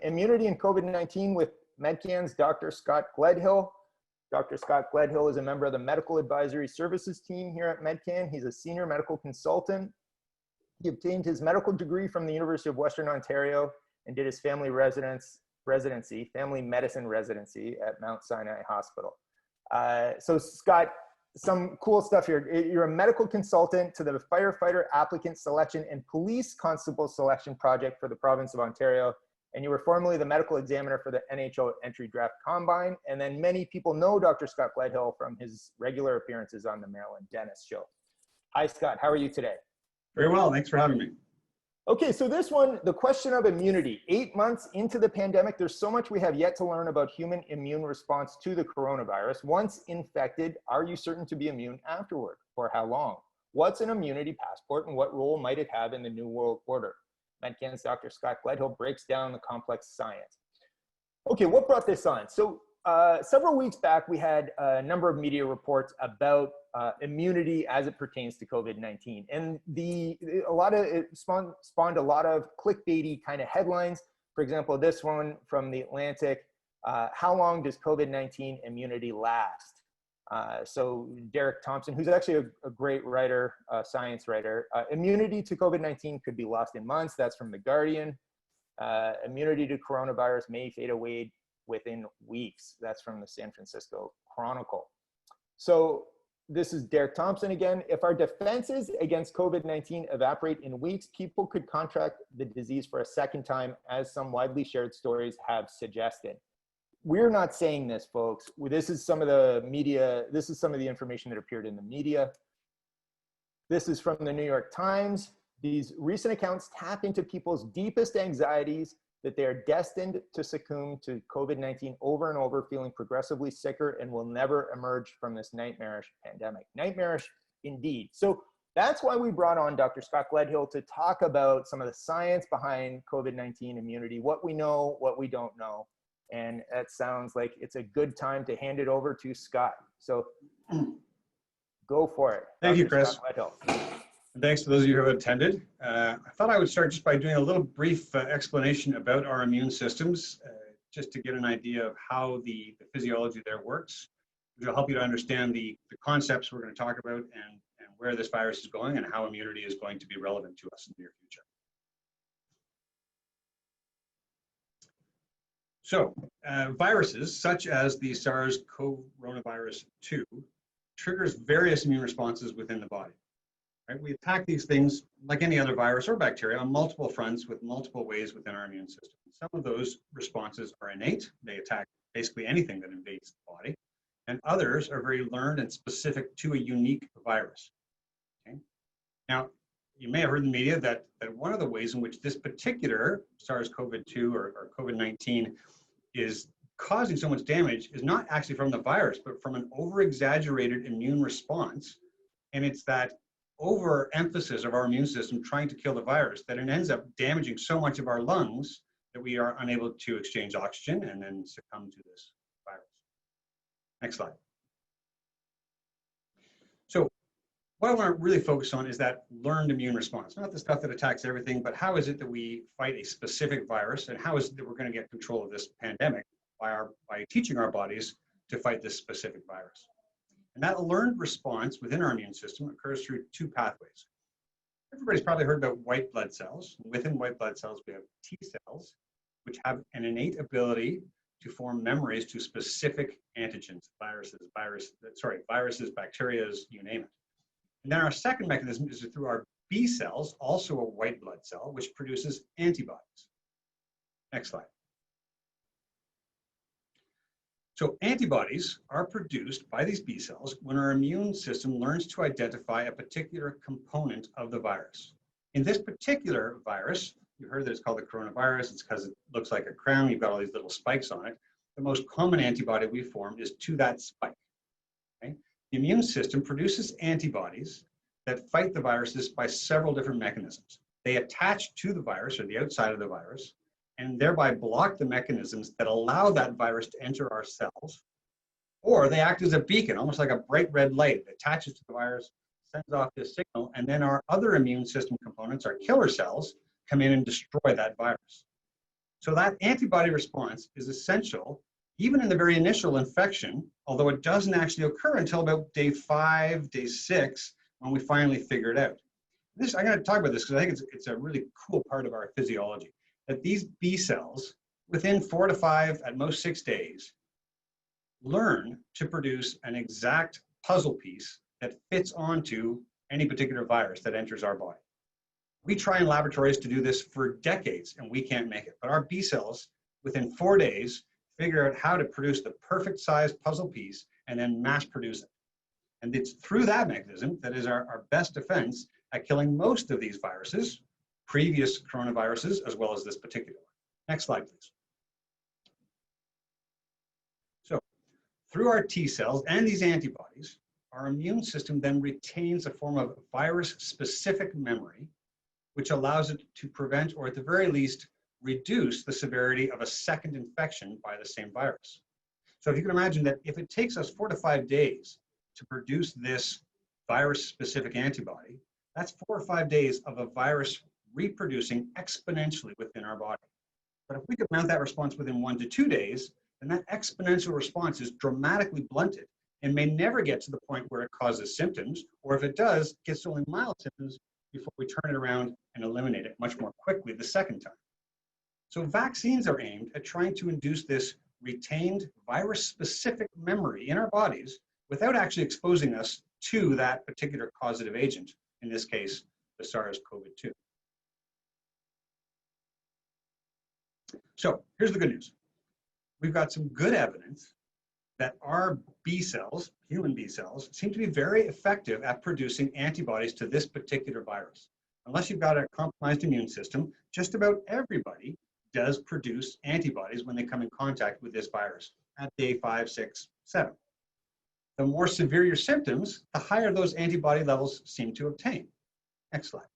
Immunity and COVID-19 with Medcan's Dr. Scott Gledhill. Dr. Scott Gledhill is a member of the Medical Advisory Services team here at Medcan. He's a senior medical consultant. He obtained his medical degree from the University of Western Ontario and did his family medicine residency at Mount Sinai Hospital. So Scott, some cool stuff here. You're a medical consultant to the Firefighter Applicant Selection and Police Constable Selection Project for the province of Ontario. And you were formerly the medical examiner for the NHL Entry Draft Combine. And then many people know Dr. Scott Gledhill from his regular appearances on the Marilyn Dennis Show. Hi, Scott. How are you today? Very well. Thanks for having me. Okay, so this one, the question of immunity. 8 months into the pandemic, there's so much we have yet to learn about human immune response to the coronavirus. Once infected, are you certain to be immune afterward? For how long? What's an immunity passport and what role might it have in the New World Order? Medcan's Dr. Scott Gledhill breaks down the complex science. Okay, what brought this on? So several weeks back, we had a number of media reports about immunity as it pertains to COVID-19. And it spawned a lot of clickbaity kind of headlines. For example, this one from the Atlantic, how long does COVID-19 immunity last? So Derek Thompson, who's actually a great writer, science writer, immunity to COVID-19 could be lost in months. That's from The Guardian. Immunity to coronavirus may fade away within weeks. That's from the San Francisco Chronicle. So this is Derek Thompson again. If our defenses against COVID-19 evaporate in weeks, people could contract the disease for a second time, as some widely shared stories have suggested. We're not saying this, folks. This is some of the media. This is some of the information that appeared in the media. This is from the New York Times. These recent accounts tap into people's deepest anxieties that they are destined to succumb to COVID-19 over and over, feeling progressively sicker and will never emerge from this nightmarish pandemic. Nightmarish indeed. So that's why we brought on Dr. Scott Gledhill to talk about some of the science behind COVID-19 immunity, what we know, what we don't know. And that sounds like it's a good time to hand it over to Scott. So go for it. Thank you, Chris. Thanks to those of you who have attended. I thought I would start just by doing a little brief explanation about our immune systems, just to get an idea of how the physiology there works, which will help you to understand the concepts we're going to talk about and where this virus is going and how immunity is going to be relevant to us in the near future. So, viruses such as the SARS-CoV 2 triggers various immune responses within the body. Right? We attack these things like any other virus or bacteria on multiple fronts with multiple ways within our immune system. Some of those responses are innate. They attack basically anything that invades the body. And others are very learned and specific to a unique virus. Okay? Now, you may have heard in the media that one of the ways in which this particular SARS-CoV-2 or COVID-19 is causing so much damage is not actually from the virus, but from an over-exaggerated immune response. And it's that overemphasis of our immune system trying to kill the virus that it ends up damaging so much of our lungs that we are unable to exchange oxygen and then succumb to this virus. Next slide. So what I want to really focus on is that learned immune response, not the stuff that attacks everything, but how is it that we fight a specific virus, and how is it that we're going to get control of this pandemic by teaching our bodies to fight this specific virus. And that learned response within our immune system occurs through two pathways. Everybody's probably heard about white blood cells. Within white blood cells, we have T cells, which have an innate ability to form memories to specific antigens, viruses, bacteria, you name it. And then our second mechanism is through our B cells, also a white blood cell, which produces antibodies. Next slide. So antibodies are produced by these B cells when our immune system learns to identify a particular component of the virus. In this particular virus, you heard that it's called the coronavirus. It's because it looks like a crown. You've got all these little spikes on it. The most common antibody we form is to that spike. Okay? The immune system produces antibodies that fight the viruses by several different mechanisms. They attach to the virus or the outside of the virus, and thereby block the mechanisms that allow that virus to enter our cells, or they act as a beacon, almost like a bright red light that attaches to the virus, sends off this signal, and then our other immune system components, our killer cells, come in and destroy that virus. So that antibody response is essential even in the very initial infection, although it doesn't actually occur until about day 5, day 6, when we finally figure it out. I'm going to talk about this because I think it's a really cool part of our physiology, that these B cells, within 4 to 5, at most 6 days, learn to produce an exact puzzle piece that fits onto any particular virus that enters our body. We try in laboratories to do this for decades and we can't make it, but our B cells, within 4 days, figure out how to produce the perfect size puzzle piece and then mass produce it. And it's through that mechanism that is our best defense at killing most of these viruses, previous coronaviruses, as well as this particular one. Next slide, please. So through our T cells and these antibodies, our immune system then retains a form of virus-specific memory, which allows it to prevent, or at the very least, reduce the severity of a second infection by the same virus. So if you can imagine that if it takes us 4 to 5 days to produce this virus-specific antibody, that's 4 or 5 days of a virus reproducing exponentially within our body. But if we could mount that response within 1 to 2 days, then that exponential response is dramatically blunted and may never get to the point where it causes symptoms, or if it does, it gets to only mild symptoms before we turn it around and eliminate it much more quickly the second time. So vaccines are aimed at trying to induce this retained virus-specific memory in our bodies without actually exposing us to that particular causative agent, in this case, the SARS-CoV-2. So here's the good news. We've got some good evidence that our B cells, human B cells, seem to be very effective at producing antibodies to this particular virus. Unless you've got a compromised immune system, just about everybody does produce antibodies when they come in contact with this virus at day 5, 6, 7. The more severe your symptoms, the higher those antibody levels seem to obtain. Next slide.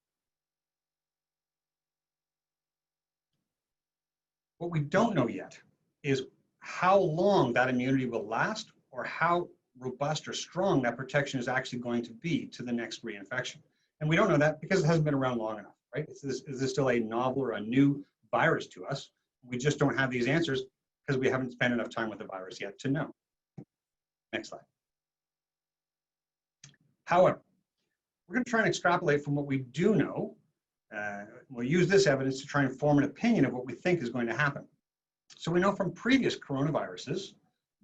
What we don't know yet is how long that immunity will last, or how robust or strong that protection is actually going to be to the next reinfection. And we don't know that because it hasn't been around long enough, right? Is this still a novel or a new virus to us? We just don't have these answers because we haven't spent enough time with the virus yet to know. Next slide. However, we're going to try and extrapolate from what we do know. We'll use this evidence to try and form an opinion of what we think is going to happen. So we know from previous coronaviruses,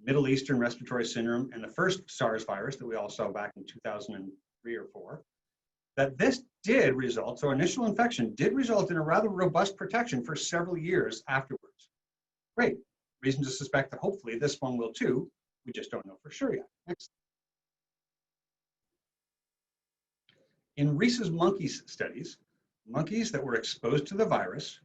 Middle Eastern respiratory syndrome, and the first SARS virus that we all saw back in 2003 or 4, that this did result, so initial infection did result in a rather robust protection for several years afterwards. Great. Reason to suspect that hopefully this one will too. We just don't know for sure yet. Next. In rhesus monkeys studies, monkeys that were exposed to the virus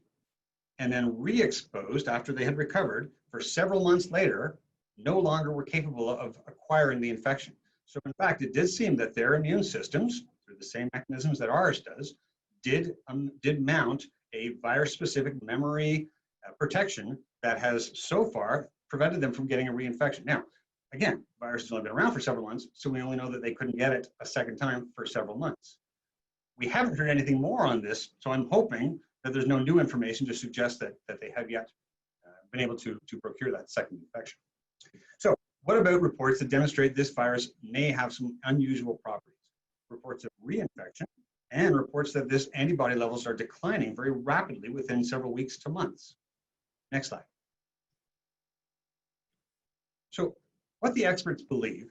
and then re-exposed after they had recovered for several months later no longer were capable of acquiring the infection. So in fact, it did seem that their immune systems, through the same mechanisms that ours does, did mount a virus-specific memory protection that has so far prevented them from getting a reinfection. Now, again, the virus has only been around for several months, so we only know that they couldn't get it a second time for several months. We haven't heard anything more on this, so I'm hoping that there's no new information to suggest that they have yet been able to procure that second infection. So what about reports that demonstrate this virus may have some unusual properties? Reports of reinfection and reports that this antibody levels are declining very rapidly within several weeks to months. Next slide. So what the experts believe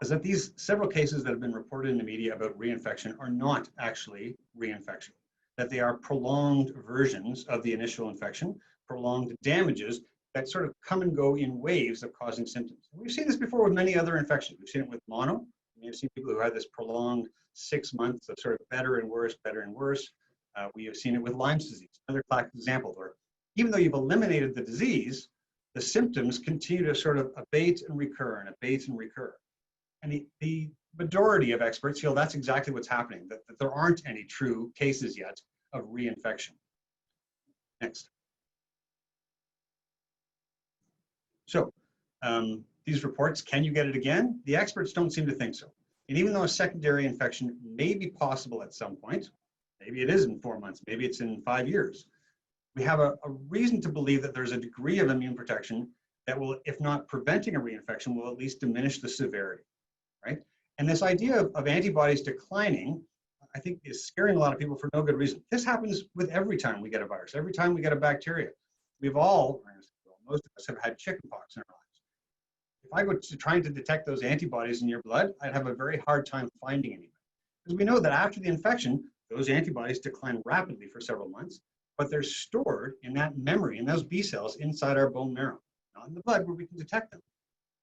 is that these several cases that have been reported in the media about reinfection are not actually reinfection, that they are prolonged versions of the initial infection, prolonged damages that sort of come and go in waves of causing symptoms. And we've seen this before with many other infections. We've seen it with mono. We've seen people who had this prolonged 6 months of sort of better and worse, better and worse. We have seen it with Lyme's disease, another classic example where even though you've eliminated the disease, the symptoms continue to sort of abate and recur and abate and recur. And the majority of experts feel that's exactly what's happening, that there aren't any true cases yet of reinfection. Next. So these reports, can you get it again? The experts don't seem to think so. And even though a secondary infection may be possible at some point, maybe it is in 4 months, maybe it's in 5 years, we have a reason to believe that there's a degree of immune protection that will, if not preventing a reinfection, will at least diminish the severity, right? And this idea of antibodies declining, I think, is scaring a lot of people for no good reason. This happens with every time we get a virus, every time we get a bacteria. We've all, most of us have had chickenpox in our lives. If I go to trying to detect those antibodies in your blood, I'd have a very hard time finding anything. Because we know that after the infection, those antibodies decline rapidly for several months, but they're stored in that memory, in those B cells inside our bone marrow, not in the blood where we can detect them,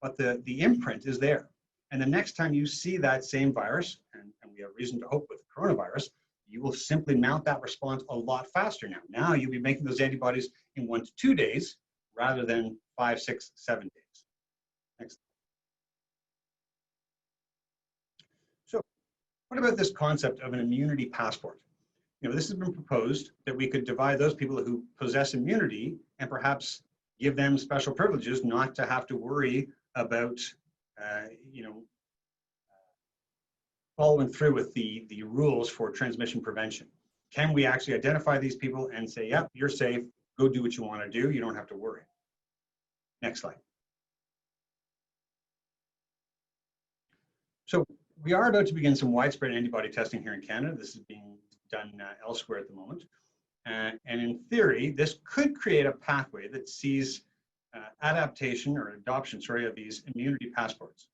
but the imprint is there. And the next time you see that same virus, and we have reason to hope with coronavirus, you will simply mount that response a lot faster now. Now you'll be making those antibodies in 1 to 2 days rather than 5, 6, 7 days. Next. So what about this concept of an immunity passport? You know, this has been proposed that we could divide those people who possess immunity and perhaps give them special privileges not to have to worry about, following through with the rules for transmission prevention. Can we actually identify these people and say, yep, you're safe, go do what you want to do, you don't have to worry. Next slide. So we are about to begin some widespread antibody testing here in Canada. This is being done elsewhere at the moment. And in theory, this could create a pathway that sees adaptation or adoption, of these immunity passports.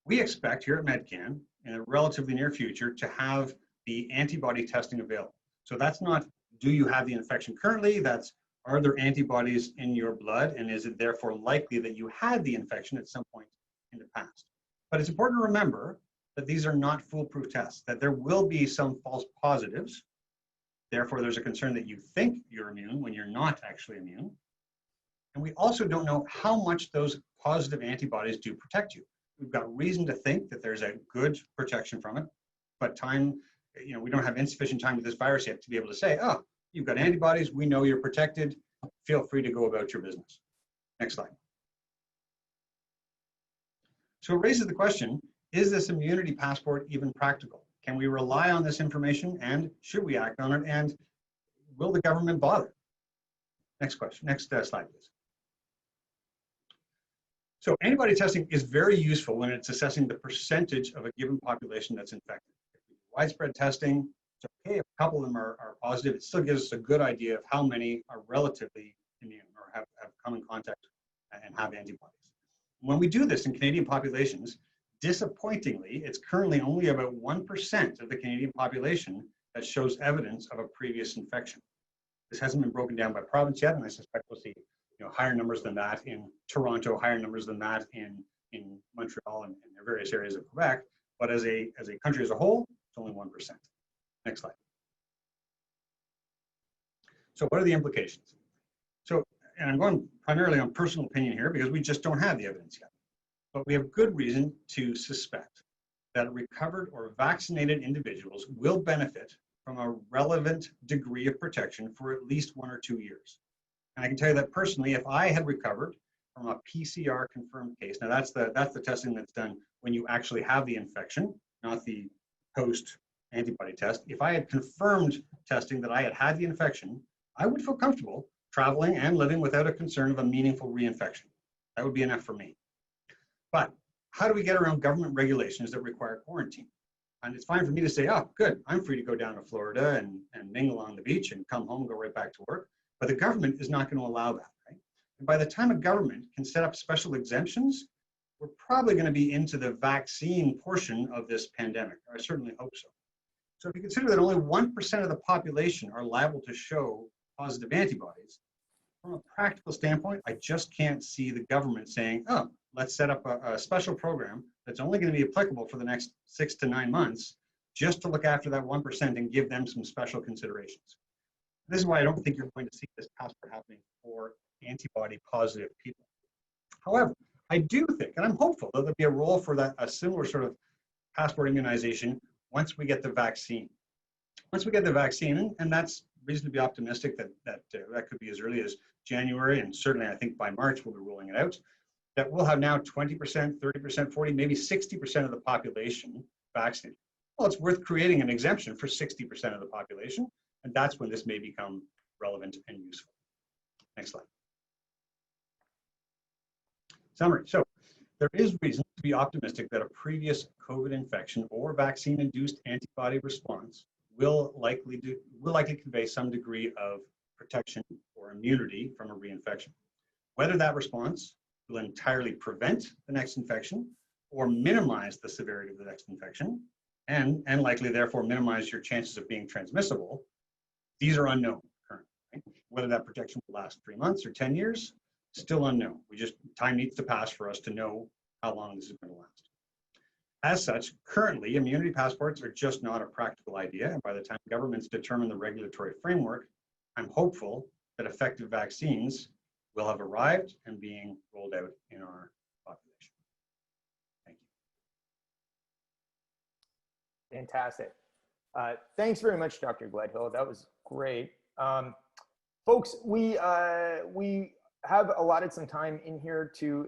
We expect here at Medcan in the relatively near future to have the antibody testing available. So that's not, do you have the infection currently? That's, are there antibodies in your blood? And is it therefore likely that you had the infection at some point in the past? But it's important to remember that these are not foolproof tests, that there will be some false positives. Therefore, there's a concern that you think you're immune when you're not actually immune. And we also don't know how much those positive antibodies do protect you. We've got reason to think that there's a good protection from it, but time, we don't have insufficient time with this virus yet to be able to say, oh, you've got antibodies, we know you're protected, feel free to go about your business. Next slide. So it raises the question, is this immunity passport even practical? Can we rely on this information, and should we act on it, and will the government bother? Next question, next slide, please. So antibody testing is very useful when it's assessing the percentage of a given population that's infected. Widespread testing, it's okay if a couple of them are positive, it still gives us a good idea of how many are relatively immune or have come in contact and have antibodies. When we do this in Canadian populations, disappointingly, it's currently only about 1% of the Canadian population that shows evidence of a previous infection. This hasn't been broken down by province yet, and I suspect we'll see higher numbers than that in Toronto, higher numbers than that in Montreal and in various areas of Quebec. But as a country as a whole, it's only 1%. Next slide. So what are the implications? So, and I'm going primarily on personal opinion here because we just don't have the evidence yet. But we have good reason to suspect that recovered or vaccinated individuals will benefit from a relevant degree of protection for at least 1 or 2 years. And I can tell you that personally, if I had recovered from a PCR confirmed case, now that's the testing that's done when you actually have the infection, not the post antibody test. If I had confirmed testing that I had had the infection, I would feel comfortable traveling and living without a concern of a meaningful reinfection. That would be enough for me. But how do we get around government regulations that require quarantine? And it's fine for me to say, oh, good, I'm free to go down to Florida and mingle on the beach and come home and go right back to work. But the government is not going to allow that, right? And by the time a government can set up special exemptions, we're probably going to be into the vaccine portion of this pandemic. Or I certainly hope so. So if you consider that only 1% of the population are liable to show positive antibodies, from a practical standpoint, I just can't see the government saying, oh, let's set up a special program that's only going to be applicable for the next 6 to 9 months, just to look after that 1% and give them some special considerations. This is why I don't think you're going to see this passport happening for antibody positive people. However, I do think, and I'm hopeful, that there'll be a role for a similar sort of passport immunization once we get the vaccine. Once we get the vaccine, and that's reason to be optimistic that could be as early as January, and certainly I think by March we'll be rolling it out, that we'll have now 20%, 30%, 40, maybe 60% of the population vaccinated. Well, it's worth creating an exemption for 60% of the population, and that's when this may become relevant and useful. Next slide. Summary. So there is reason to be optimistic that a previous COVID infection or vaccine-induced antibody response will likely convey some degree of protection or immunity from a reinfection. Whether that response will entirely prevent the next infection or minimize the severity of the next infection, and likely therefore minimize your chances of being transmissible, these are unknown currently. Right? Whether that protection will last 3 months or 10 years, still unknown. Time needs to pass for us to know how long this is going to last. As such, currently, immunity passports are just not a practical idea, and by the time governments determine the regulatory framework, I'm hopeful that effective vaccines will have arrived and being rolled out in our population. Thank you. Fantastic. Thanks very much, Dr. Gledhill. That was great. Folks, we have allotted some time in here to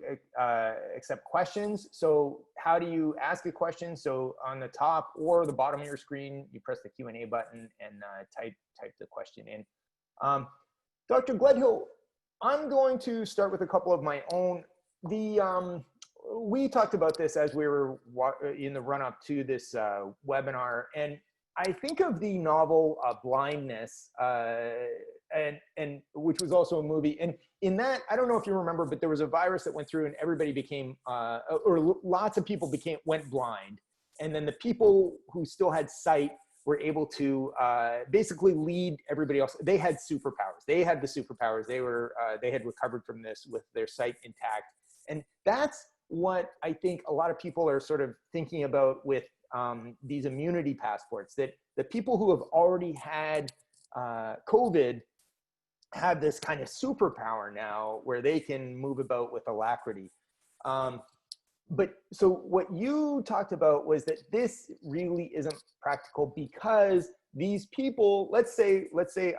accept questions. So how do you ask a question? So on the top or the bottom of your screen, you press the Q&A button and type the question in. Dr. Gledhill, I'm going to start with a couple of my own. We talked about this as we were in the run-up to this webinar, and I think of the novel Blindness, and which was also a movie. And in that, I don't know if you remember, but there was a virus that went through and everybody became, or lots of people went blind. And then the people who still had sight were able to basically lead everybody else. They had superpowers. They had the superpowers. They had recovered from this with their sight intact. And that's what I think a lot of people are sort of thinking about with these immunity passports, that the people who have already had COVID have this kind of superpower now where they can move about with alacrity. But so what you talked about was that this really isn't practical because these people, let's say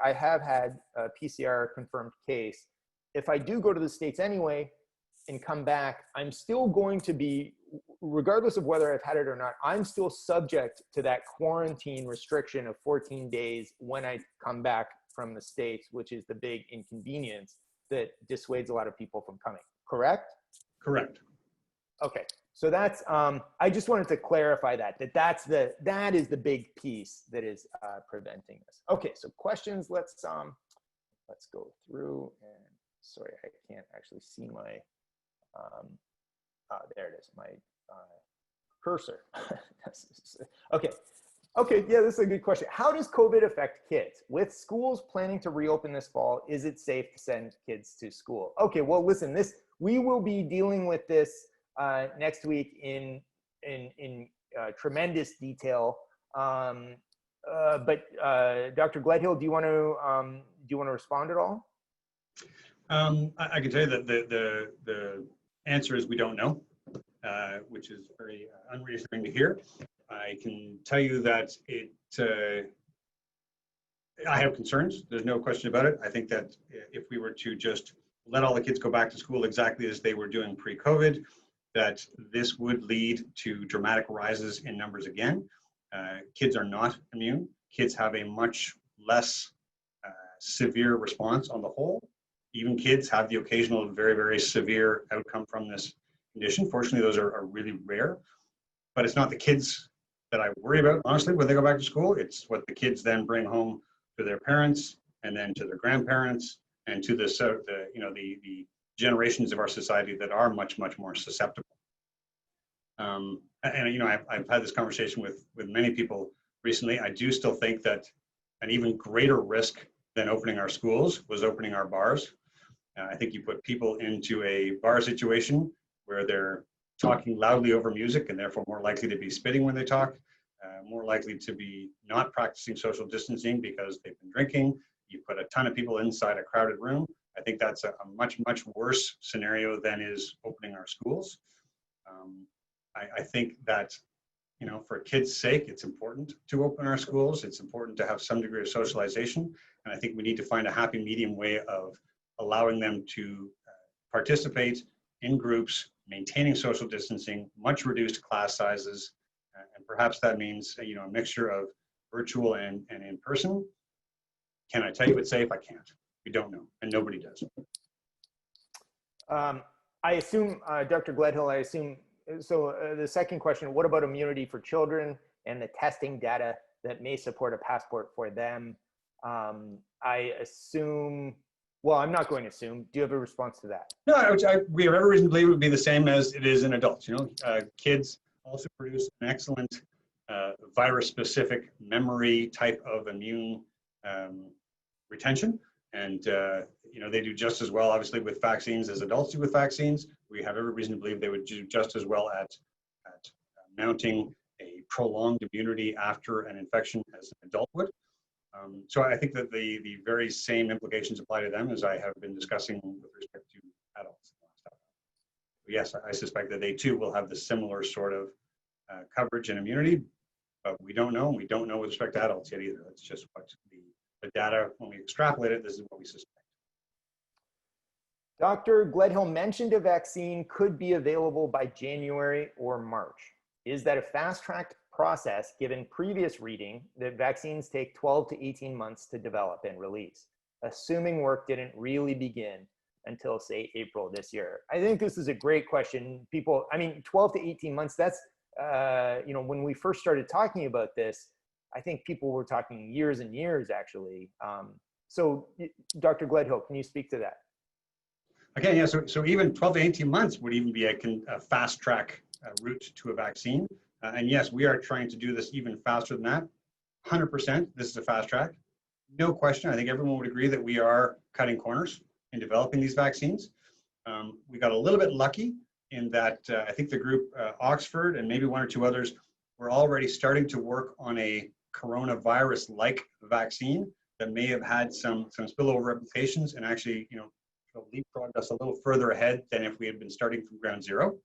I have had a PCR confirmed case. If I do go to the States anyway and come back, I'm still going to be, regardless of whether I've had it or not, I'm still subject to that quarantine restriction of 14 days when I come back from the States, which is the big inconvenience that dissuades a lot of people from coming, correct? Correct. Okay, so that's, I just wanted to clarify that that is the big piece that is preventing this. Okay, so questions, let's go through, and sorry, I can't actually see my, there it is, my cursor. Okay, yeah, this is a good question. How does COVID affect kids? With schools planning to reopen this fall, is it safe to send kids to school? Okay, well, listen, we will be dealing with this next week in tremendous detail. But Dr. Gledhill, do you want to respond at all? I can tell you that the answer is we don't know, which is very unreassuring to hear. I can tell you that I have concerns. There's no question about it. I think that if we were to just let all the kids go back to school exactly as they were doing pre-COVID, that this would lead to dramatic rises in numbers again. Kids are not immune. Kids have a much less severe response on the whole. Even kids have the occasional very, very severe outcome from this condition. Fortunately, those are really rare, but it's not the kids that I worry about, honestly, when they go back to school. It's what the kids then bring home to their parents and then to their grandparents and to the generations of our society that are much, much more susceptible. I've had this conversation with many people recently. I do still think that an even greater risk than opening our schools was opening our bars. I think you put people into a bar situation where they're talking loudly over music and therefore more likely to be spitting when they talk, more likely to be not practicing social distancing because they've been drinking. You put a ton of people inside a crowded room. I think that's a much, much worse scenario than is opening our schools. I think that, for kids' sake, it's important to open our schools. It's important to have some degree of socialization. And I think we need to find a happy medium way of allowing them to participate in groups, maintaining social distancing, much reduced class sizes, and perhaps that means a mixture of virtual and in person. Can I tell you it's safe? I can't. We don't know, and nobody does. I assume, Dr. Gledhill, I assume, so the second question, what about immunity for children and the testing data that may support a passport for them? I assume, well, I'm not going to assume. Do you have a response to that? No, we have every reason to believe it would be the same as it is in adults. You know, kids also produce an excellent virus-specific memory type of immune retention. And, you know, they do just as well, obviously, with vaccines as adults do with vaccines. We have every reason to believe they would do just as well at mounting a prolonged immunity after an infection as an adult would. So I think that the very same implications apply to them as I have been discussing with respect to adults. Yes, I suspect that they too will have the similar sort of coverage and immunity, but we don't know, and we don't know with respect to adults yet either. That's just what the data, when we extrapolate it, this is what we suspect. Dr. Gledhill mentioned a vaccine could be available by January or March. Is that a fast-tracked process given previous reading that vaccines take 12 to 18 months to develop and release, assuming work didn't really begin until, say, April this year? I think this is a great question. People, I mean, 12 to 18 months, that's, you know, when we first started talking about this, I think people were talking years and years, actually. So, Dr. Gledhill, can you speak to that? Again, yeah, so even 12 to 18 months would even be a fast track route to a vaccine. And yes, we are trying to do this even faster than that. 100%, this is a fast track. No question, I think everyone would agree that we are cutting corners in developing these vaccines. We got a little bit lucky in that I think the group Oxford and maybe one or two others were already starting to work on a coronavirus-like vaccine that may have had some spillover implications and actually, you know, leapfrogged us a little further ahead than if we had been starting from ground zero.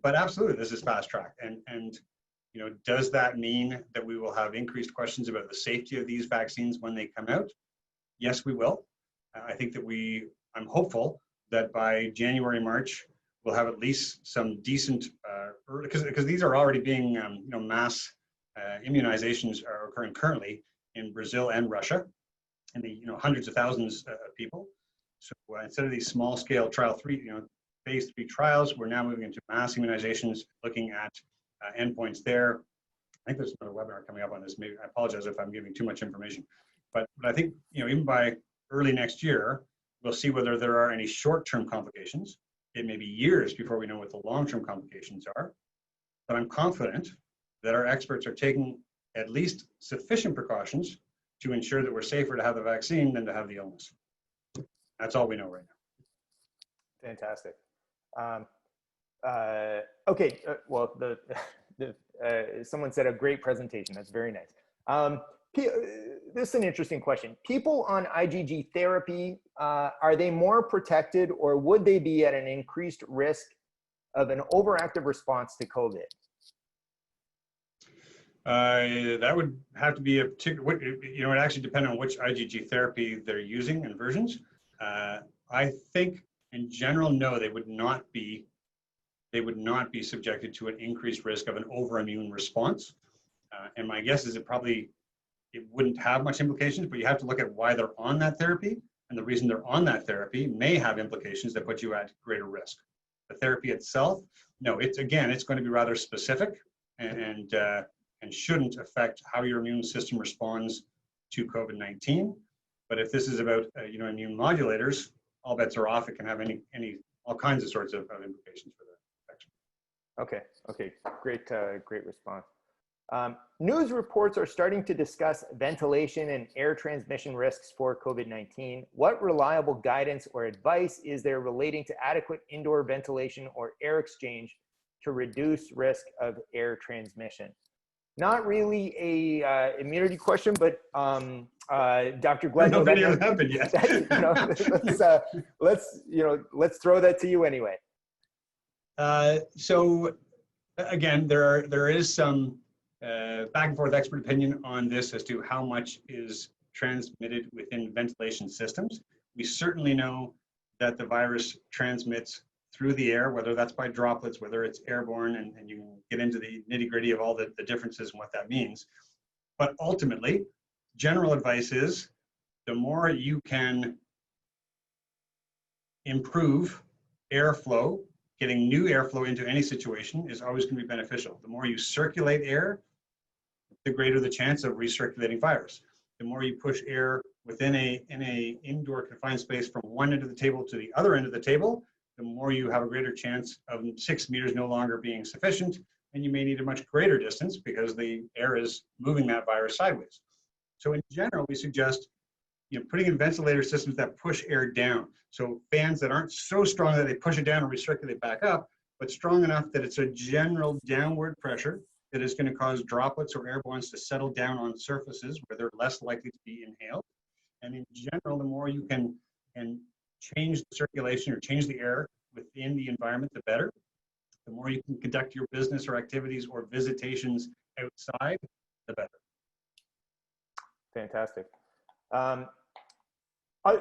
But absolutely, this is fast track. And you know, does that mean that we will have increased questions about the safety of these vaccines when they come out? Yes, we will. I think that I'm hopeful that by January, March, we'll have at least some decent, because these are already being, you know, mass immunizations are occurring currently in Brazil and Russia, and the, you know, hundreds of thousands of people. So instead of these small scale phase 3 trials, we're now moving into mass immunizations, looking at endpoints there. I think there's another webinar coming up on this. Maybe I apologize if I'm giving too much information, but I think, you know, even by early next year, we'll see whether there are any short-term complications. It may be years before we know what the long-term complications are, but I'm confident that our experts are taking at least sufficient precautions to ensure that we're safer to have the vaccine than to have the illness. That's all we know right now. Fantastic. Okay, well, someone said a great presentation. That's very nice. This is an interesting question. People on IgG therapy, are they more protected, or would they be at an increased risk of an overactive response to COVID? That would have to be a particular, you know, it actually depends on which IgG therapy they're using and versions. I think in general, no, they would not be subjected to an increased risk of an overimmune response. And my guess is it wouldn't have much implications, but you have to look at why they're on that therapy. And the reason they're on that therapy may have implications that put you at greater risk. The therapy itself, no, it's going to be rather specific and shouldn't affect how your immune system responds to COVID-19. But if this is about, you know, immune modulators, all bets are off. It can have all kinds of sorts of implications for the infection. Okay, great response. News reports are starting to discuss ventilation and air transmission risks for COVID-19. What reliable guidance or advice is there relating to adequate indoor ventilation or air exchange to reduce risk of air transmission? Not really a immunity question, but Dr. Gledhill, no video happened yet. Let's throw that to you anyway. So again, there is some back and forth expert opinion on this as to how much is transmitted within ventilation systems. We certainly know that the virus transmits through the air, whether that's by droplets, whether it's airborne, and you can get into the nitty-gritty of all the differences and what that means. But ultimately, general advice is the more you can improve airflow, getting new airflow into any situation is always going to be beneficial. The more you circulate air, the greater the chance of recirculating virus. The more you push air within a indoor confined space from one end of the table to the other end of the table, the more you have a greater chance of 6 meters no longer being sufficient, and you may need a much greater distance because the air is moving that virus sideways. So in general, we suggest putting in ventilator systems that push air down. So fans that aren't so strong that they push it down and recirculate back up, but strong enough that it's a general downward pressure that is going to cause droplets or airbornes to settle down on surfaces where they're less likely to be inhaled. And in general, the more you can change the circulation or change the air within the environment, the better. The more you can conduct your business or activities or visitations outside, the better. Fantastic.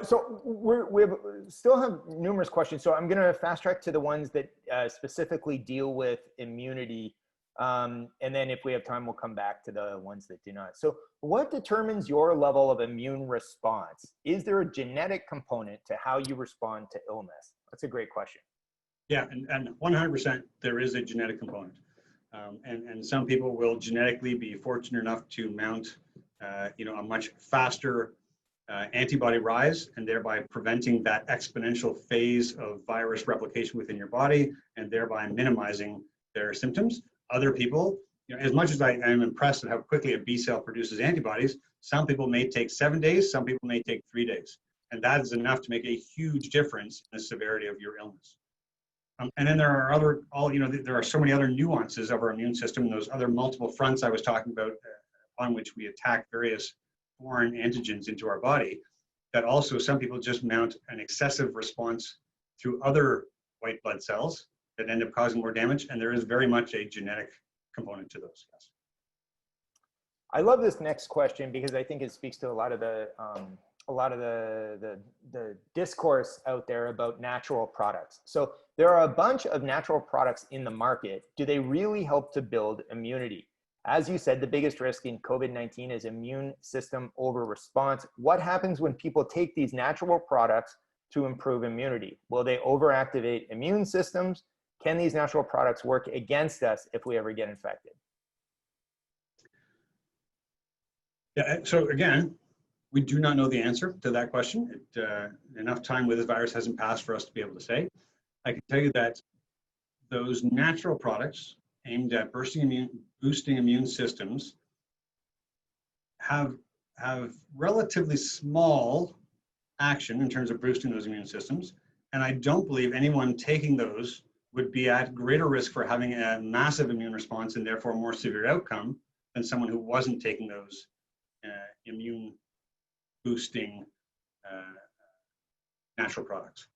So we still have numerous questions. So I'm going to fast track to the ones that specifically deal with immunity. And then if we have time, we'll come back to the ones that do not. So what determines your level of immune response? Is there a genetic component to how you respond to illness? That's a great question. Yeah, and 100% there is a genetic component. And some people will genetically be fortunate enough to mount a much faster antibody rise, and thereby preventing that exponential phase of virus replication within your body, and thereby minimizing their symptoms. Other people, as much as I am impressed at how quickly a B cell produces antibodies, some people may take 7 days, some people may take 3 days. And that is enough to make a huge difference in the severity of your illness. And then there are there are so many other nuances of our immune system, those other multiple fronts I was talking about on which we attack various foreign antigens into our body, that also some people just mount an excessive response through other white blood cells that end up causing more damage, and there is very much a genetic component to those. Yes. I love this next question because I think it speaks to a lot of the discourse out there about natural products. So there are a bunch of natural products in the market. Do they really help to build immunity? As you said, the biggest risk in COVID-19 is immune system over response. What happens when people take these natural products to improve immunity? Will they overactivate immune systems? Can these natural products work against us if we ever get infected? Yeah, so again, we do not know the answer to that question. Enough time with this virus hasn't passed for us to be able to say. I can tell you that those natural products aimed at boosting immune systems have relatively small action in terms of boosting those immune systems. And I don't believe anyone taking those would be at greater risk for having a massive immune response and therefore more severe outcome than someone who wasn't taking those immune boosting natural products.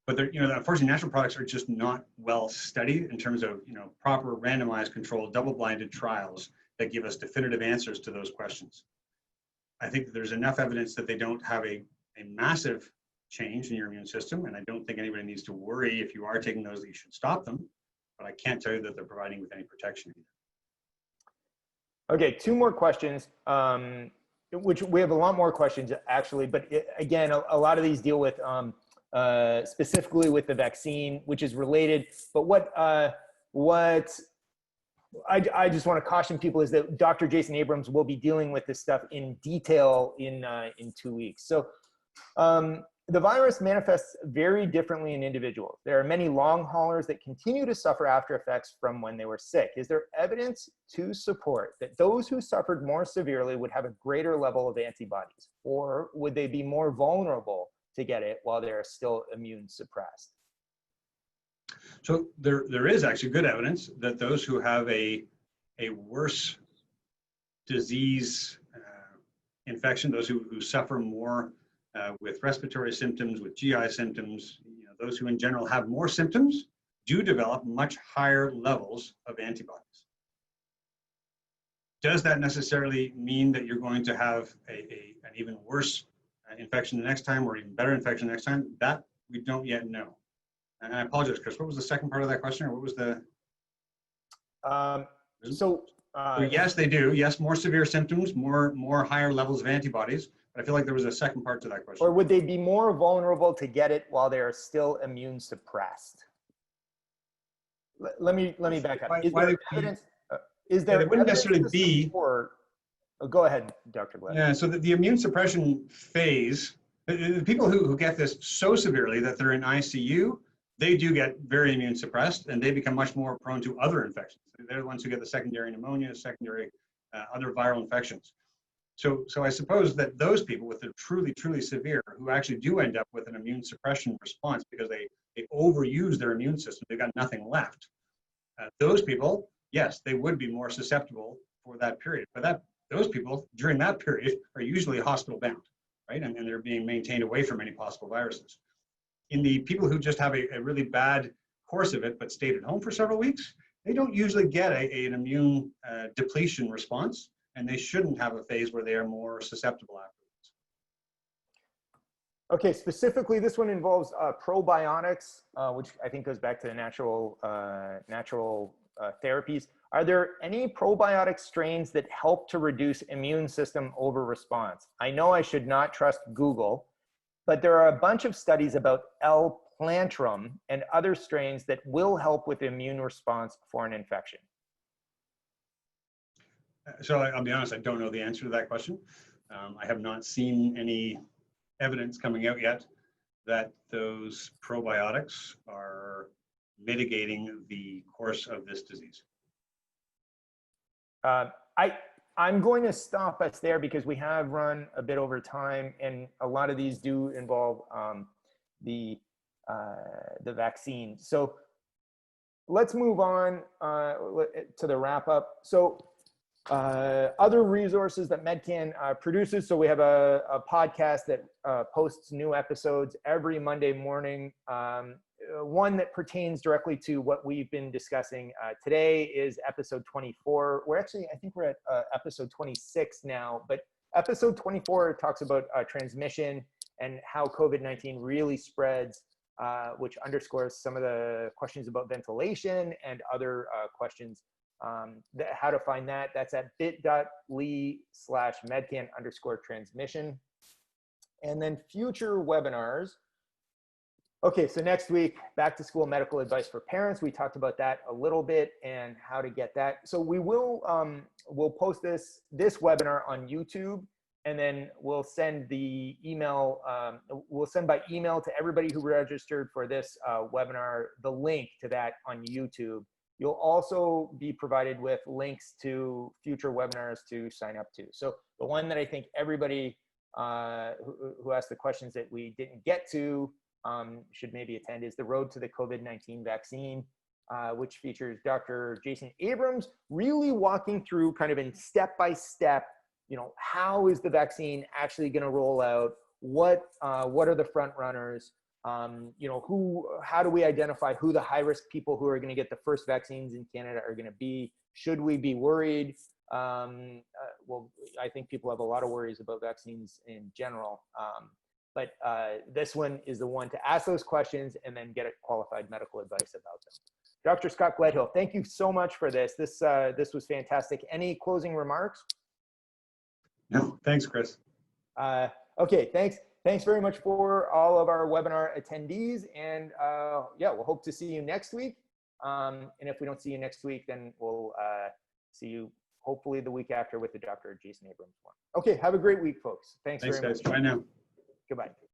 But unfortunately, natural products are just not well studied in terms of proper randomized, controlled, double-blinded trials that give us definitive answers to those questions. I think that there's enough evidence that they don't have a massive change in your immune system, and I don't think anybody needs to worry if you are taking those that you should stop them. But I can't tell you that they're providing with any protection either. Okay, 2 more questions. Which we have a lot more questions actually, but again, a lot of these deal with specifically with the vaccine, which is related. But what I just want to caution people is that Dr. Jason Abrams will be dealing with this stuff in detail in 2 weeks. So the virus manifests very differently in individuals. There are many long haulers that continue to suffer after effects from when they were sick. Is there evidence to support that those who suffered more severely would have a greater level of antibodies, or would they be more vulnerable to get it while they're still immune suppressed? So there is actually good evidence that those who have a worse disease infection, those who suffer more with respiratory symptoms, with GI symptoms, those who in general have more symptoms do develop much higher levels of antibodies. Does that necessarily mean that you're going to have an even worse infection the next time, or even better infection the next time? That we don't yet know. And I apologize, Chris, what was the second part of that question, or what was the? So yes, they do. Yes, more severe symptoms, more higher levels of antibodies. But I feel like there was a second part to that question. Or would they be more vulnerable to get it while they are still immune suppressed? Let me back up. Is there evidence? Is there it wouldn't evidence necessarily to be. support? Oh, go ahead, Dr. Gledhill. Yeah, so the immune suppression phase, the people who get this so severely that they're in ICU, they do get very immune suppressed and they become much more prone to other infections. They're the ones who get the secondary pneumonia, secondary other viral infections. So I suppose that those people with the truly, truly severe who actually do end up with an immune suppression response because they overuse their immune system, they've got nothing left. Those people, yes, they would be more susceptible for that period. But those people during that period are usually hospital bound, right? And they're being maintained away from any possible viruses. In the people who just have a really bad course of it but stayed at home for several weeks, they don't usually get an immune depletion response, and they shouldn't have a phase where they are more susceptible afterwards. Okay, specifically, this one involves probiotics, which I think goes back to the natural therapies. Are there any probiotic strains that help to reduce immune system over response? I know I should not trust Google, but there are a bunch of studies about L. plantrum and other strains that will help with immune response for an infection. So I'll be honest, I don't know the answer to that question. I have not seen any evidence coming out yet that those probiotics are mitigating the course of this disease. I'm going to stop us there because we have run a bit over time, and a lot of these do involve the vaccine. So let's move on to the wrap up. So other resources that Medcan produces. So we have a podcast that posts new episodes every Monday morning. One that pertains directly to what we've been discussing today is episode 24. I think we're at episode 26 now, but episode 24 talks about transmission and how COVID-19 really spreads, which underscores some of the questions about ventilation and other questions. How to find that, that's at bit.ly/Medcan_transmission. And then future webinars. Okay, so next week, back to school medical advice for parents. We talked about that a little bit and how to get that. So we will we'll post this webinar on YouTube, and then we'll send the email. We'll send by email to everybody who registered for this webinar the link to that on YouTube. You'll also be provided with links to future webinars to sign up to. So the one that I think everybody who asked the questions that we didn't get to should maybe attend is the Road to the COVID-19 Vaccine, which features Dr. Jason Abrams really walking through kind of in step-by-step, how is the vaccine actually going to roll out? What are the front runners? How do we identify who the high-risk people who are going to get the first vaccines in Canada are going to be? Should we be worried? Well, I think people have a lot of worries about vaccines in general. But this one is the one to ask those questions and then get a qualified medical advice about them. Dr. Scott Gledhill, thank you so much for this. This was fantastic. Any closing remarks? No, thanks, Chris. Okay, thanks. Thanks very much for all of our webinar attendees. And yeah, we'll hope to see you next week. And if we don't see you next week, then we'll see you hopefully the week after with the Dr. Jason Abrams one. Okay, have a great week, folks. Thanks very much. Guys. Bye now. Goodbye.